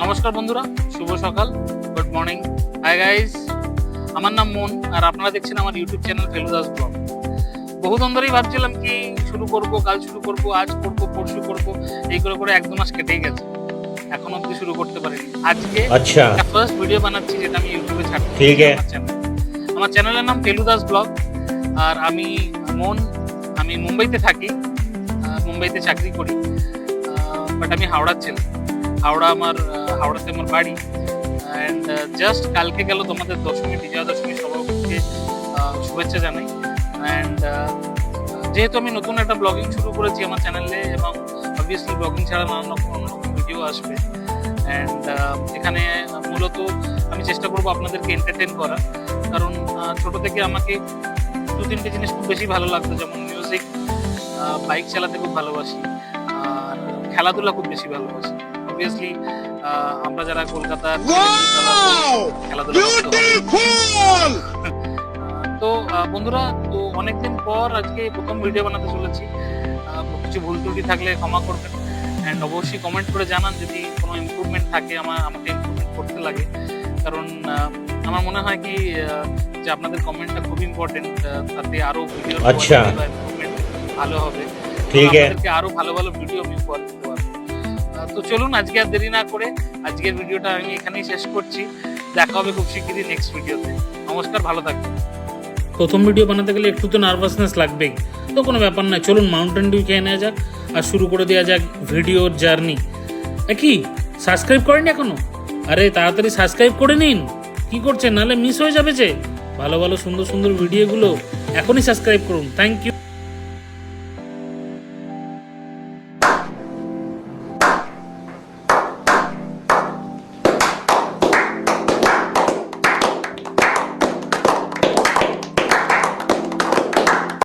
নমস্কার বন্ধুরা, শুভ সকাল, গুড মর্নিং। হাই গাইস, আমার নাম মন আর আপনারা দেখছেন আমার ইউটিউব চ্যানেল ফেলুদাস ব্লগ। বহুদিন ধরেই ভাবছিলাম কি শুরু করব, কাল শুরু করব, আজ করব, পরশু করব, এই করে করে 1-2 মাস কেটেই গেছে, এখন অবধি শুরু করতে পারিনি। আজকে ফার্স্ট ভিডিও বানাচ্ছি যেটা আমি ইউটিউবে ছাড়ছি। ঠিক আছে, আমার চ্যানেলের নাম ফেলুদাস ব্লগ। আর আমি মন, আমি মুম্বাইতে থাকি, মুম্বাইতে চাকরি করি, বাট আমি হাওড়ার ছেলে। হাওড়াতে আমার বাড়ি। অ্যান্ড জাস্ট কালকে গেল তোমাদের দশমী, বিজয়া দশমী, সবাইকে শুভেচ্ছা জানাই। অ্যান্ড যেহেতু আমি নতুন একটা ব্লগিং শুরু করেছি আমার চ্যানেলে, এবং অবভিয়াসলি ব্লগিং ছাড়া নানান রকম ভিডিও আসবে। অ্যান্ড এখানে মূলত আমি চেষ্টা করবো আপনাদেরকে এন্টারটেন করা, কারণ ছোট থেকে আমাকে 2-3টে জিনিস খুব বেশি ভালো লাগতো, যেমন মিউজিক, বাইক চালাতে খুব ভালোবাসি, আর খেলাধুলা খুব বেশি ভালোবাসি। অবভিয়াসলি আমরা যারা কলকাতার খেলাধুলা তো বন্ধুরা, তো অনেকদিন পর আজকে প্রথম ভিডিও বানাতে চলেছি। কিছু ভুল ত্রুটি থাকলে ক্ষমা করবেন, অ্যান্ড অবশ্যই কমেন্ট করে জানান যদি কোনো ইমপ্রুভমেন্ট থাকে, আমাকে ইমপ্রুভমেন্ট করতে লাগে। কারণ আমার মনে হয় কি যে আপনাদের কমেন্টটা খুব ইম্পর্টেন্ট, তাতে আরো ভিডিও ইমপ্রুভমেন্ট ভালো হবে, আপনাদেরকে আরো ভালো ভালো ভিডিও আমি উপহার দিতে পারবো। তো চলুন, আজকে আর দেরি না করে আজকের ভিডিওটা আমি এখানেই শেষ করছি। দেখা হবে খুব শিগগিরই নেক্সট ভিডিওতে। নমস্কার, ভালো থাকবেন। প্রথম ভিডিও বানাতে গেলে একটু তো নার্ভাসনেস লাগবেই, তো কোনো ব্যাপার না, চলুন মাউন্টেন ডিউ খেয়ে নেওয়া যাক আর শুরু করে দেওয়া যাক ভিডিওর জার্নি। কি সাবস্ক্রাইব করেন এখনো? আরে তাড়াতাড়ি সাবস্ক্রাইব করে নিন, কি করছেন, নাহলে মিস হয়ে যাবে যে ভালো ভালো সুন্দর সুন্দর ভিডিওগুলো। এখনই সাবস্ক্রাইব করুন। Thank you.